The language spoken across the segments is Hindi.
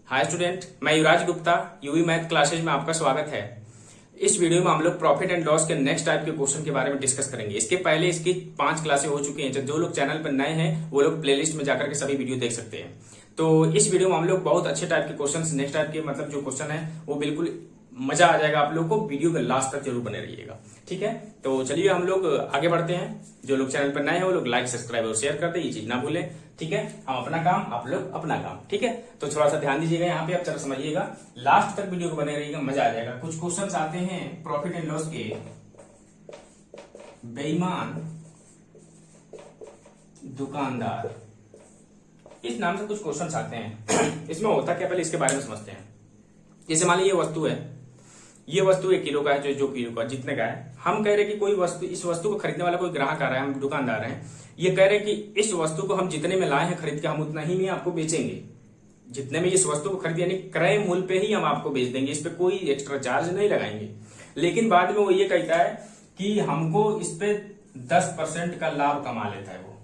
हाय स्टूडेंट, मैं युवराज गुप्ता यूवी मैथ क्लासेज में आपका स्वागत है। इस वीडियो में हम लोग प्रॉफिट एंड लॉस के नेक्स्ट टाइप के क्वेश्चन के बारे में डिस्कस करेंगे। इसके पहले इसकी 5 क्लासें हो चुकी हैं। जो लोग चैनल पर नए हैं वो लोग प्लेलिस्ट में जाकर के सभी वीडियो देख सकते हैं। तो इस वीडियो में हम लोग बहुत अच्छे टाइप के क्वेश्चन, नेक्स्ट टाइप के मतलब जो क्वेश्चन है वो बिल्कुल मजा आ जाएगा आप लोग को। वीडियो के लास्ट तक जरूर बने रहिएगा, ठीक है। तो चलिए हम लोग आगे बढ़ते हैं। जो लोग चैनल पर नए हैं वो लोग लाइक, सब्सक्राइब और शेयर कर दे, ये चीज ना भूलें, ठीक है। हम अपना काम, आप लोग अपना काम, ठीक है। तो थोड़ा सा ध्यान दीजिएगा यहाँ पे, आप जरा समझिएगा, लास्ट तक वीडियो को बने रहिएगा, मजा आ जाएगा। कुछ क्वेश्चन आते हैं प्रॉफिट एंड लॉस के। बेईमान दुकानदार, इस नाम से कुछ क्वेश्चन आते हैं। इसमें होता क्या, पहले इसके बारे में समझते हैं। जैसे मान लीजिए ये वस्तु है, ये वस्तु 1 किलो का है, जो किलो का जितने का है। हम कह रहे हैं कि कोई वस्तु, इस वस्तु को खरीदने वाला कोई ग्राहक आ रहा है, हम दुकानदार हैं, ये कह रहे हैं कि इस वस्तु को हम जितने में लाए हैं खरीद के, हम उतना ही में आपको बेचेंगे। जितने में इस वस्तु को खरीद, यानी क्रय मूल्य पे ही हम आपको बेच देंगे, इस पे कोई एक्स्ट्रा चार्ज नहीं लगाएंगे। लेकिन बाद में वो ये कहता है कि हमको इस पे 10% का लाभ कमा लेता है वो,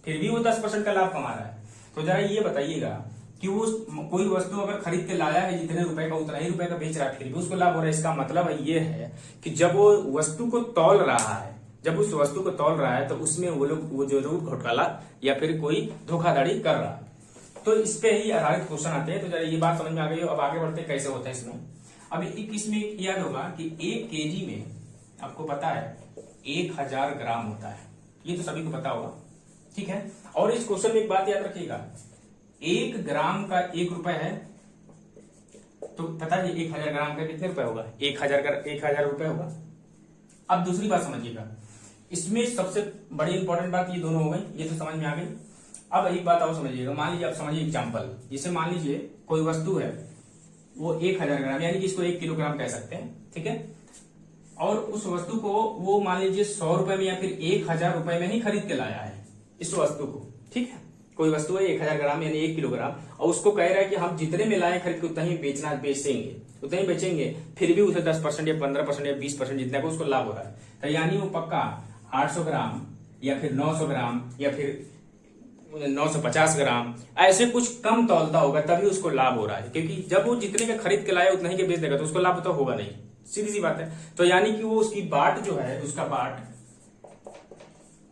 फिर भी वो 10% का लाभ कमा रहा है। तो जरा ये बताइएगा कि वो कोई वस्तु अगर खरीद के लाया है जितने रुपए का, उतना ही रुपए का बेच रहा है, फिर भी उसको लाभ हो रहा है। इसका मतलब ये है कि जब वो वस्तु को तौल रहा है, जब उस वस्तु को तौल रहा है, तो उसमें वो जरूर घोटाला या फिर कोई धोखाधड़ी कर रहा है। तो इस पे ही आधारित क्वेश्चन आते हैं। तो जरा ये बात समझ में आ गई हो। अब आगे बढ़ते कैसे होता है इसमें। अब इसमें याद होगा कि 1 केजी में आपको पता है 1000 ग्राम होता है, ये तो सभी को पता होगा, ठीक है। और इस क्वेश्चन में एक बात याद रखिएगा, 1 ग्राम का 1 रुपए है, तो पता है 1000 ग्राम का कितने रुपए होगा, 1000 रुपए होगा। अब दूसरी बात समझिएगा, इसमें सबसे बड़ी इंपॉर्टेंट बात ये दोनों हो गई, ये तो समझ में आ गई। अब एक बात और समझिएगा, मान लीजिए, आप समझिए एग्जाम्पल, जिसे मान लीजिए कोई वस्तु है वो 1000 ग्राम, यानी कि इसको 1 किलोग्राम कह सकते हैं, ठीक है। और उस वस्तु को वो मान लीजिए 100 रुपए में या फिर 1000 रुपए में ही खरीद के लाया है इस वस्तु को, ठीक है। कोई वस्तु है 1000 ग्राम यानी 1 किलोग्राम, और उसको कह रहा है कि हम जितने में लाए खरीद के उतना ही बेचेंगे, उतना ही बेचेंगे, फिर भी उसे 10% या 15% या 20% जितना को उसको लाभ हो रहा है। तो यानी वो पक्का 800 ग्राम या फिर 900 ग्राम या फिर 950 ग्राम ऐसे कुछ कम तौलता होगा, तभी उसको लाभ हो रहा है। क्योंकि जब वो जितने का खरीद के लाया उतना ही के बेच देगा तो उसको लाभ तो होगा नहीं, सीधी सी बात है। तो यानी कि वो उसकी बाट जो है, उसका बाट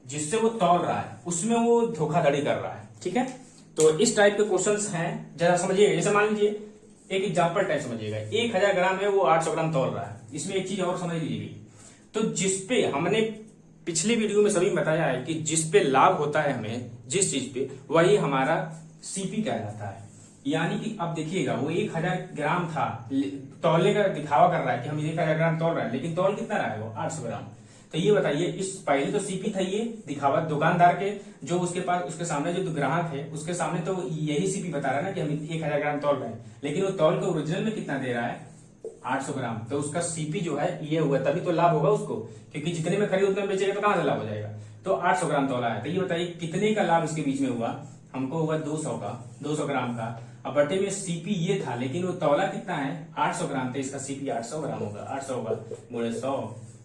जिससे वो तौल रहा है, उसमें वो धोखाधड़ी कर रहा है, ठीक है। तो इस टाइप के क्वेश्चंस हैं, जरा समझिएगा। जैसे मान लीजिए एक एग्जांपल टाइप समझिएगा, 1000 ग्राम है, वो 800 ग्राम तौल रहा है। इसमें एक चीज और समझ लीजिए, तो जिसपे हमने पिछली वीडियो में सभी बताया है कि जिसपे लाभ होता है हमें, जिस चीज पे, वही हमारा सीपी कहलाता है। यानी कि अब देखिएगा, वो 1000 ग्राम था, तौले का दिखावा कर रहा है कि हम 1000 ग्राम तौल रहे हैं, लेकिन तौल कितना रहा है वो 800 ग्राम। तो ये बताइए, इस पहले तो सीपी था, ये दिखावा दुकानदार के, जो उसके पास, उसके सामने जो ग्राहक है उसके सामने तो यही सीपी बता रहा है ना कि हम 1000 ग्राम तौल रहे हैं, लेकिन वो तौल के ओरिजिनल में कितना दे रहा है, 800 ग्राम। तो उसका सीपी जो है ये हुआ, तभी तो लाभ होगा उसको, क्योंकि जितने में खरीद उतने में बेचेगा तो कहां से लाभ हो जाएगा। तो 800 ग्राम तौला है, तो ये बताइए कितने का लाभ इसके बीच में हुआ, हमको हुआ 200 ग्राम का। अब बटे में सीपी ये था, लेकिन वो तौला कितना है, 800 ग्राम, तो इसका सीपी 800 ग्राम होगा। 800 होगा गुणे 100,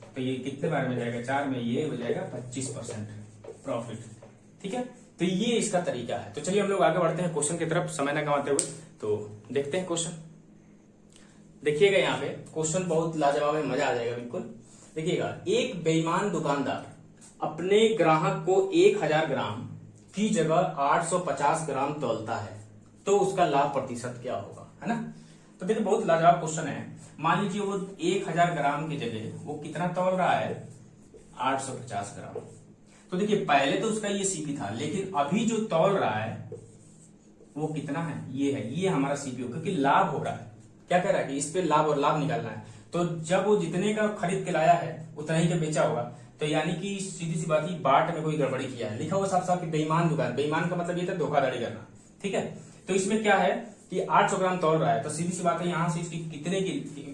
तो ये कितने बार में जाएगा, 4 में, ये हो जाएगा 25% प्रॉफिट, ठीक है। तो ये इसका तरीका है। तो चलिए हम लोग आगे बढ़ते हैं क्वेश्चन की तरफ, समय न गंवाते हुए। तो देखते हैं क्वेश्चन। देखिएगा यहाँ पे क्वेश्चन बहुत लाजवाब है, मजा आ जाएगा बिल्कुल। देखिएगा, एक बेईमान दुकानदार अपने ग्राहक को 1000 ग्राम की जगह 850 ग्राम तौलता है, तो उसका लाभ प्रतिशत क्या होगा, है ना। तो देखिए बहुत लाजवाब क्वेश्चन है। मान लीजिए वो 1000 ग्राम की जगह वो कितना तौल रहा है, 850 ग्राम। तो देखिए पहले तो उसका ये सीपी था, लेकिन अभी जो तौल रहा है वो कितना है, ये है, ये हमारा सीपी हो, क्योंकि लाभ हो रहा है। क्या कह रहा है कि इस पे लाभ और लाभ निकालना है। तो जब वो जितने का खरीद के लाया है उतना ही का बेचा होगा, तो यानी कि सीधी सी बात ही, बाट में कोई गड़बड़ी किया है। लिखा हुआ साफ साफ कि बेईमान दुकान, बेईमान का मतलब ये था धोखाधड़ी करना, ठीक है। तो इसमें क्या है कि 800 ग्राम तौल रहा है, तो सीधी सी बात है, यहां से इसकी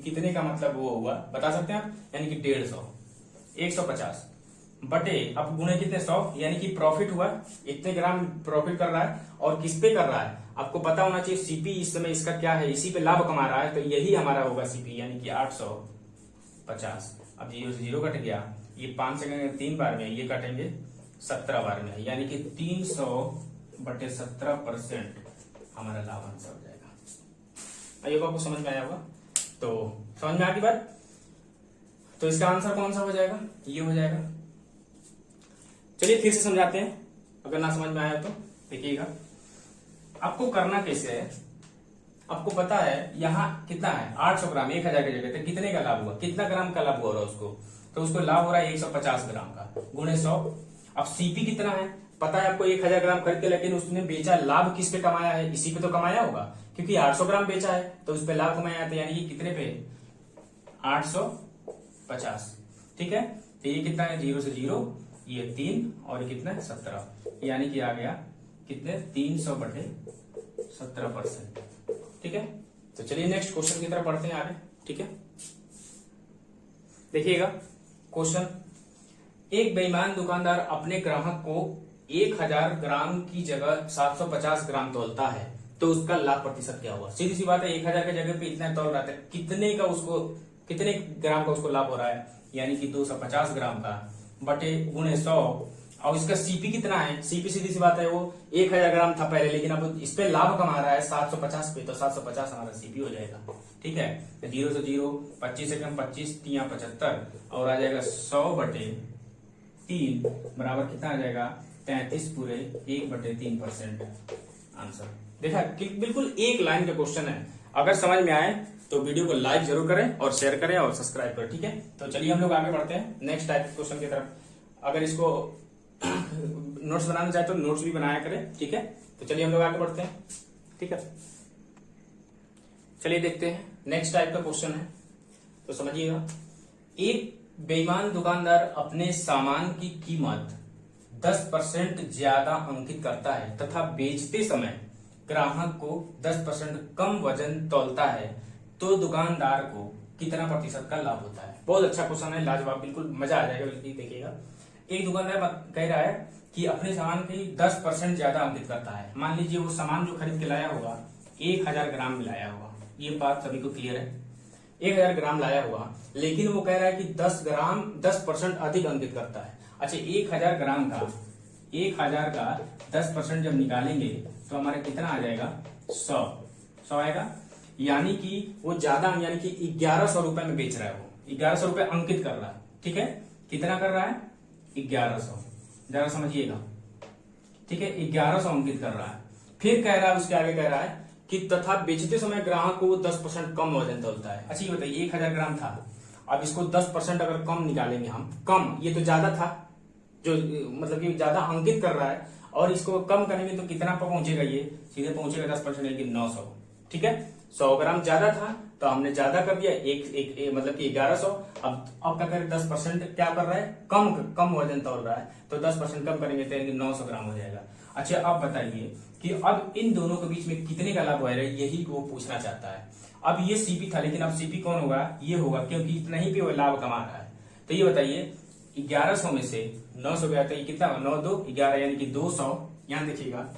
कितने का मतलब वो हुआ बता सकते हैं आप, यानी कि 150, 150 बटे, अब गुणे कितने, 100, यानी कि प्रॉफिट हुआ, इतने ग्राम प्रॉफिट कर रहा है। और किस पे कर रहा है, आपको पता होना चाहिए सीपी इस समय इसका क्या है, इसी पे लाभ कमा रहा है, तो यही हमारा होगा सीपी, यानी कि 850। अब 0 कट गया, ये 5 सेकंड 3 बार में, ये कटेंगे 17 बार में, यानी कि 300 बटे 17% हमारा लाभांश हो जाएगा। आई होप आपको समझ में आया होगा। तो समझ में आ गई बात। तो इसका आंसर कौन सा हो जाएगा, ये हो जाएगा। चलिए फिर से समझाते हैं, अगर ना समझ में आया तो देखिएगा। आपको करना कैसे है, आपको पता है यहाँ कितना है 800 ग्राम 1000 की जगह तो कितने का लाभ हुआ, कितना ग्राम का लाभ हो रहा है उसको, तो उसको लाभ हो रहा है 150 ग्राम का गुणे 100। अब सीपी कितना है पता है आपको, 1000 ग्राम खरीद के, लेकिन उसने बेचा, लाभ किस पे कमाया है, इसी पे तो कमाया होगा, क्योंकि 800 ग्राम बेचा है तो उस पे लाभ कमाया था, यानी कि कितने पे 850। ठीक है, तो ये कितना है 0 से 0, ये 3 और ये कितना है 17, यानी कि आ गया कितने 300/17%। ठीक है, तो चलिए नेक्स्ट क्वेश्चन की तरफ बढ़ते हैं आगे। ठीक है, देखिएगा क्वेश्चन, एक बेईमान दुकानदार अपने ग्राहक को 1000 ग्राम की जगह 750 ग्राम तोलता है, तो उसका लाभ प्रतिशत क्या होगा। सीधी सी बात है, 1000 की जगह पे इतना तोल रहा था, कितने ग्राम का उसको लाभ हो रहा है, यानी कि 250 ग्राम का बटे गुणे 100। और इसका सीपी कितना है, सीपी सीधी सी बात है वो 1000 ग्राम था पहले, लेकिन अब इस पे लाभ कमा रहा है 750 पे, तो 750 हमारा सीपी हो जाएगा। ठीक है, तो 0 से 0, 25 से कम 25, 3 75 और आ जाएगा 100/3 बराबर कितना आ जाएगा 33 पूरे 1/3%। आंसर देखा, बिल्कुल एक लाइन का क्वेश्चन है। अगर समझ में आए तो वीडियो को लाइक जरूर करें और शेयर करें और सब्सक्राइब करें। ठीक है, तो चलिए हम लोग आगे बढ़ते हैं नेक्स्ट टाइप के क्वेश्चन की तरफ। अगर इसको नोट्स बनाना चाहे तो नोट्स भी बनाया करें। ठीक है, तो चलिए हम लोग आगे बढ़ते हैं। ठीक है, चलिए देखते हैं नेक्स्ट टाइप का क्वेश्चन है, तो समझिएगा। एक बेईमान दुकानदार अपने सामान की कीमत 10% ज्यादा अंकित करता है तथा बेचते समय ग्राहक को 10% कम वजन तौलता है, तो दुकानदार को कितना प्रतिशत का लाभ होता है। बहुत अच्छा क्वेश्चन है, लाजवाब, बिल्कुल मजा आ जाएगा। बिल्कुल देखिएगा, एक दुकानदार कह रहा है कि अपने सामान की 10% ज्यादा अंकित करता है। मान लीजिए वो सामान जो खरीद के लाया होगा 1000 ग्राम में लाया होगा, ये बात सभी को क्लियर है, 1000 ग्राम लाया हुआ, लेकिन वो कह रहा है कि 10% अधिक अंकित करता है। अच्छा, 1000 ग्राम का 1000 का 10% जब निकालेंगे तो हमारा कितना आ जाएगा 100 आएगा, यानी कि वो ज्यादा, यानी कि 1100 रुपए में बेच रहा है, वो 1100 रुपए अंकित कर रहा है। ठीक है, कितना कर रहा है 1100, जरा समझिएगा। ठीक है, 1100 अंकित कर रहा है। फिर कह रहा है, उसके आगे कह रहा है कि तथा बेचते समय ग्राहक को 10% कम वजन तोलता है। अच्छा, ये बताइए 1000 ग्राम था, अब इसको 10% अगर कम निकालेंगे हम, कम, ये तो ज्यादा था, जो मतलब कि ज्यादा अंकित कर रहा है, और इसको कम करेंगे तो कितना पर पहुंचेगा, ये सीधे पहुंचेगा 10%, यानी कि 900। ठीक है, 100 ग्राम ज्यादा था तो हमने ज्यादा कर दिया, मतलब कि 1100। अब क्या करें 10% क्या कर रहा है, कम वजन तोल रहा है, तो 10% कम करेंगे तो 900 ग्राम हो जाएगा। अच्छा, अब बताइए कि अब इन दोनों के बीच में कितने का लाभ हो रहा है, यही वो पूछना चाहता है। अब ये सीपी था, लेकिन अब सीपी कौन होगा, ये होगा, क्योंकि इतना ही पे वो लाभ कमा रहा है। तो ये बताइए 1100 में से 900 गया तो ये कितना, 9 2 11, यानी कि 200, यहां देखिएगा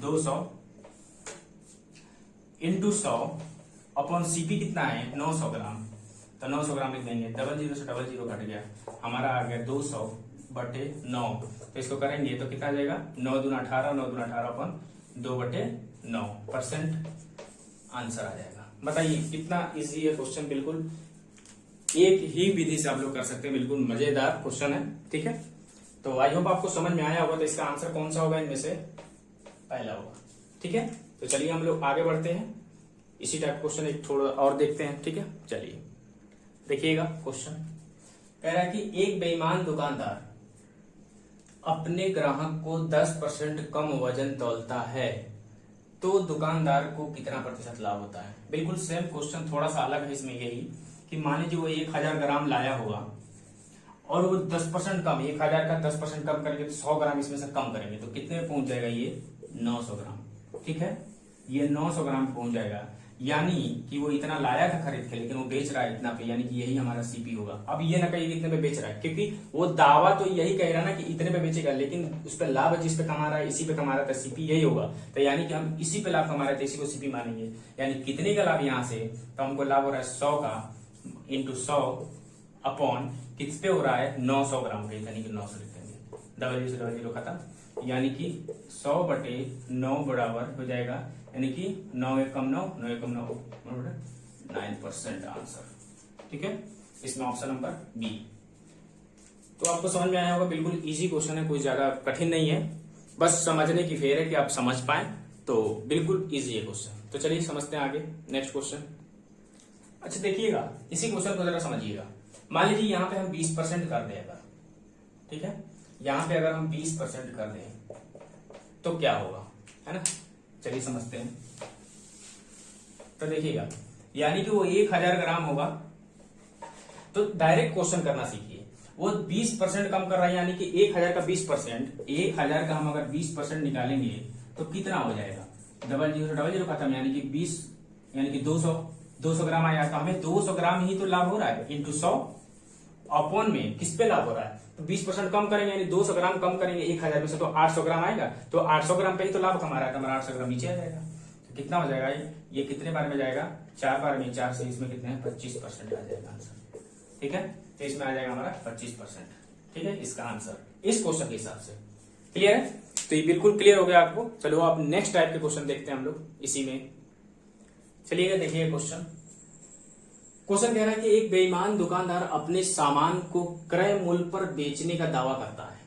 200 इंटू 100 अपॉन सीपी कितना है 900 ग्राम, तो 900 ग्राम लिख देंगे, 00 से 00 कट गया, हमारा आ गया 200/9। तो इसको करेंगे तो कितना आ जाएगा 9 दूना 18, 9 दूना 18 अपॉन 2/9% आंसर आ जाएगा। बताइए कितना इजी है क्वेश्चन, बिल्कुल एक ही विधि से आप लोग कर सकते हैं, बिल्कुल मजेदार क्वेश्चन है। ठीक है, तो आई होप आपको समझ में आया होगा। तो इसका आंसर कौन सा होगा, इनमें से पहला होगा। ठीक है, तो चलिए हम लोग आगे बढ़ते हैं, इसी टाइप क्वेश्चन एक थोड़ा और देखते हैं। ठीक है, चलिए देखिएगा क्वेश्चन कह रहा है कि एक बेईमान दुकानदार अपने ग्राहक को 10% कम वजन तौलता है, तो दुकानदार को कितना प्रतिशत लाभ होता है। बिल्कुल सेम क्वेश्चन, थोड़ा सा अलग है इसमें यही कि मान लीजिए वो 1000 ग्राम लाया होगा और वो 10% कम, 1000 का 10% कम करेंगे तो 100 ग्राम इसमें से कम करेंगे तो कितने में पहुंच जाएगा, ये 900 ग्राम। ठीक है, ये 900 ग्राम पहुंच जाएगा, यानी कि वो इतना लाया था खरीद के, लेकिन वो बेच रहा है इतना पे, यानी कि यही हमारा सीपी होगा। अब ये ना कहिए कितने पे बेच रहा है, क्योंकि वो दावा तो यही कह रहा है ना कि इतने पे बेचेगा, लेकिन उस पर लाभ जिस पे कमा रहा है इसी पे कमा रहा था, सीपी यही होगा। तो यानी कि हम इसी पे लाभ कमा रहे थे, इसी को सीपी मानेंगे। यानी कितने का लाभ यहाँ से, तो हमको लाभ हो रहा है 100 का इंटू 100 अपॉन किस पे हो रहा है 900 ग्राम पे, यानी कि 900 लिख देंगे, 00 से 00 खत्म, यानी कि 100/9 बराबर हो जाएगा यानी कि 9 एक कम 9, 9 एक कम 9, 9% आंसर। ठीक है, इसमें ऑप्शन नंबर बी। तो आपको समझ में आया होगा, बिल्कुल इजी क्वेश्चन है, कोई ज्यादा कठिन नहीं है, बस समझने की फेर है कि आप समझ पाए, तो बिल्कुल इजी है क्वेश्चन। तो चलिए समझते हैं आगे नेक्स्ट क्वेश्चन। अच्छा देखिएगा, इसी क्वेश्चन को जरा समझिएगा। मान लीजिए यहाँ पे हम 20% कर दें अगर, ठीक है, यहाँ पे अगर हम 20% कर दें तो क्या होगा, है ना। चलिए समझते हैं। तो देखिएगा, यानी कि वो 1000 ग्राम होगा, तो डायरेक्ट क्वेश्चन करना सीखिए। वो 20% कम कर रहा है, यानी कि 1000 का 20%, 1000 का हम अगर 20% निकालेंगे तो कितना हो जाएगा, 00 खत्म, यानी कि 20, यानी कि 200 ग्राम आया। तो हमें 200 ग्राम ही तो लाभ हो रहा है, इंटू 100 अपॉन में किस पे लाभ हो रहा है, तो 20% कम करेंगे, यानी 200 ग्राम कम करेंगे 1000 में से, तो 800 ग्राम आएगा। तो 800 ग्राम पे ही तो लाभ कमा रहा है, तो हमारा 800 ग्राम नीचे आ जाएगा। तो कितना हो जाएगा, ये कितने बार में जाएगा, 4 बार में, 4 से इसमें कितने हैं, 25% आ जाएगा आंसर। ठीक है, तो इसमें आ जाएगा हमारा 25%। ठीक है, इसका आंसर इस क्वेश्चन के हिसाब से। क्लियर है, तो ये बिल्कुल क्लियर हो गया आपको। चलो आप नेक्स्ट टाइप के क्वेश्चन देखते हैं हम लोग इसी में। चलिएगा देखिए क्वेश्चन कह रहा है कि एक बेईमान दुकानदार अपने सामान को क्रय मूल्य पर बेचने का दावा करता है,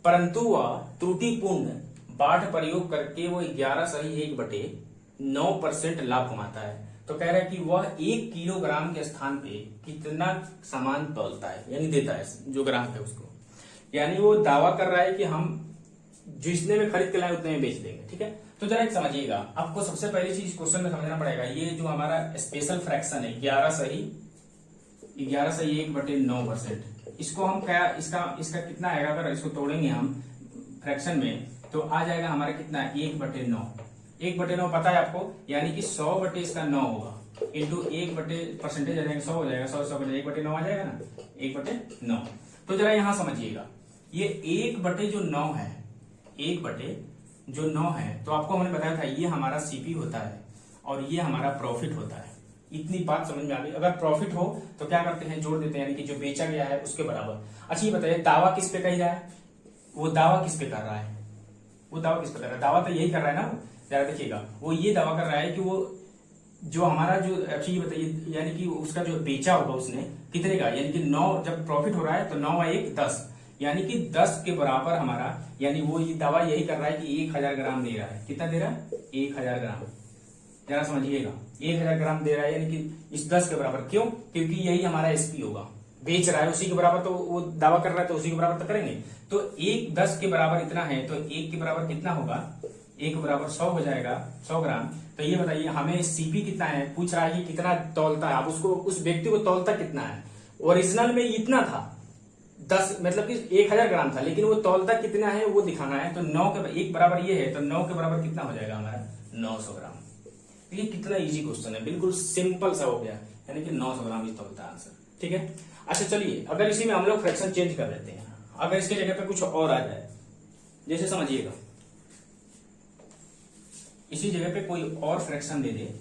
परंतु वह त्रुटिपूर्ण बाट प्रयोग करके वो 11.1/9% लाभ कमाता है। तो कह रहा है कि वह 1 किलोग्राम के स्थान पे कितना सामान तौलता है, यानी देता है जो ग्राम है उसको, यानी वो दावा कर रहा है कि हम जितने में खरीद के लाए उतने में बेच देंगे। ठीक है, तो जरा एक समझिएगा, आपको सबसे पहली चीज क्वेश्चन में समझना पड़ेगा, ये जो हमारा स्पेशल फ्रैक्शन है 11.1/9%, इसको हम क्या, इसका कितना आएगा, अगर इसको तोड़ेंगे हम फ्रैक्शन में तो आ जाएगा हमारा कितना, 1/9। 1/9 पता है आपको, यानी कि 100 इसका 9 होगा, इंटू 1% आ जाएगा, 100 हो जाएगा, 100 बटे 1/9 आ जाएगा ना, 1/9। तो जरा यहां समझिएगा, ये 1/9 है, 1/9 है, तो आपको हमने बताया था ये हमारा सीपी होता है और ये हमारा प्रॉफिट होता है। इतनी बात समझ में आ गई। अगर प्रॉफिट हो तो क्या करते हैं, जोड़ देते हैं, यानी कि जो बेचा गया है उसके बराबर। अच्छा ये बताइए, दावा किस पे कह रहा है, वो दावा किस पे कर रहा है, वो दावा किस पे कर रहा है, दावा तो यही कर रहा है ना। जरा देखिएगा, वो ये दावा कर रहा है कि वो जो हमारा जो, अच्छा ये बताइए, यानी कि उसका जो बेचा होगा उसने कितने का, यानी कि 9, जब प्रॉफिट हो रहा है तो 9 × 1 = 10, यानी कि 10 के बराबर हमारा, यानी वो ये दावा यही कर रहा है कि 1000 ग्राम दे रहा है। कितना दे रहा है, 1000 ग्राम। जरा समझिएगा, 1000 ग्राम दे रहा है, यानी कि इस 10 के बराबर। क्यों, क्योंकि यही हमारा एसपी होगा, बेच रहा है उसी के बराबर, तो वो दावा कर रहा है तो उसी के बराबर तो करेंगे। तो 1 10 के बराबर इतना है, तो 1 के बराबर कितना होगा, 1 के बराबर 100 हो जाएगा, 100 ग्राम। तो ये बताइए हमें सीपी कितना है, पूछ रहा है कि कितना तौलता है, आप उसको, उस व्यक्ति को तौलता कितना है। ओरिजिनल में इतना था 10, मतलब कि 1000 ग्राम था, लेकिन वो तौलता कितना है वो दिखाना है। तो 9 के 1 बराबर ये है, तो 9 के बराबर कितना हो जाएगा हमारा, 900 ग्राम। ये कितना इजी क्वेश्चन है, बिल्कुल सिंपल सा हो गया, यानी कि 900 ग्राम ही तौलता है आंसर। ठीक है, अच्छा चलिए, अगर इसी में हम लोग फ्रैक्शन चेंज कर देते हैं, अगर इसके जगह पे कुछ और आ जाए, जैसे समझिएगा इसी जगह पे कोई और फ्रैक्शन दे दे,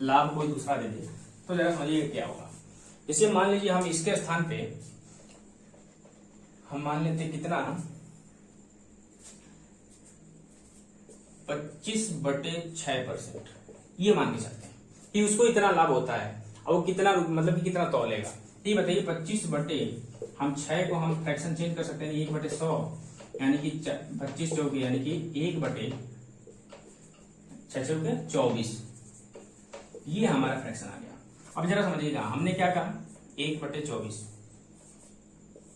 लाभ कोई दूसरा दे दे, तो जरा समझिएगा क्या होगा। जैसे मान लीजिए हम इसके स्थान पे हम मान लेते कितना, 25/6%, ये मान के चलते हैं कि उसको इतना लाभ होता है, और वो कितना, मतलब कि कितना तौलेगा। ये बताइए 25/6 को हम फ्रैक्शन चेंज कर सकते हैं, 1/100, यानी कि 25 चौके, यानी कि 1/6 ये हमारा फ्रैक्शन आ गया। अब जरा समझिएगा, हमने क्या कहा, 1/24,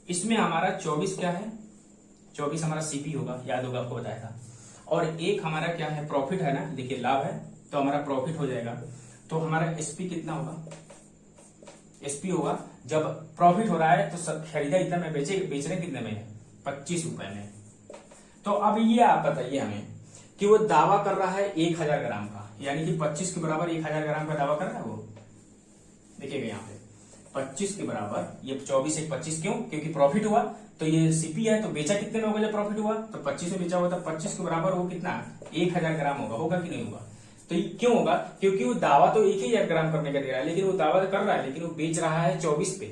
इसमें हमारा 24 क्या है, 24 हमारा सीपी होगा, याद होगा आपको बताया था, और 1 हमारा क्या है, प्रॉफिट है ना, देखिए लाभ है, तो हमारा प्रॉफिट हो जाएगा। तो हमारा एसपी कितना होगा, एसपी होगा, जब प्रॉफिट हो रहा है तो खरीदा इतना में, बेच रहे कितने में, 25 रुपए में। तो अब ये आप बताइए हमें कि वो दावा कर रहा है 1000 ग्राम का, यानी कि 25 के बराबर 1000 ग्राम का दावा कर रहा है वो। देखिएगा यहाँ पे 25 के बराबर, ये 24 1 25, क्यों, क्योंकि प्रॉफिट हुआ, तो ये सीपी है, तो बेचा कितने में होगा जब प्रॉफिट हुआ, तो 25 में बेचा हुआ, तो 25 के बराबर वो कितना, 1000 ग्राम होगा कि नहीं होगा। तो क्यों होगा, क्योंकि वो दावा तो 1000 ग्राम करने का दे रहा है, लेकिन वो दावा कर रहा है, लेकिन वो बेच रहा है 24 पे,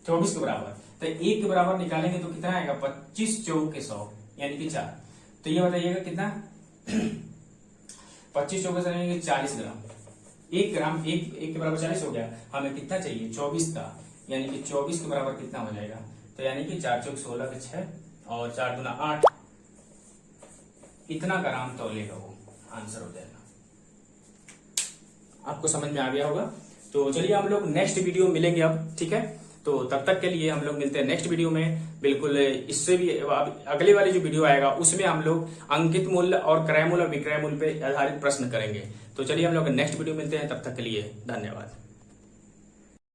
24 के बराबर। तो 1 के बराबर निकालेंगे तो कितना आएगा, 25 × 100, यानी कि 4। तो ये बताइएगा कितना 25 चौके से रहेंगे 40 ग्राम। 1 ग्राम एक के बराबर 40 हो गया, हमें कितना चाहिए 24 का, यानी कि 24 के बराबर कितना हो जाएगा, तो यानी कि 4 चौक 16 के 6 और 4 दूना 8, इतना ग्राम तौलेगा वो, आंसर हो जाएगा। आपको समझ में आ गया होगा। तो चलिए हम लोग नेक्स्ट वीडियो मिलेंगे अब, ठीक है। तो तब तक के लिए हम लोग मिलते हैं नेक्स्ट वीडियो में, बिल्कुल इससे भी अगले वाली जो वीडियो आएगा उसमें हम लोग अंकित मूल्य और क्रय मूल्य और विक्रय मूल्य पे आधारित प्रश्न करेंगे। तो चलिए हम लोग नेक्स्ट वीडियो मिलते हैं, तब तक के लिए धन्यवाद।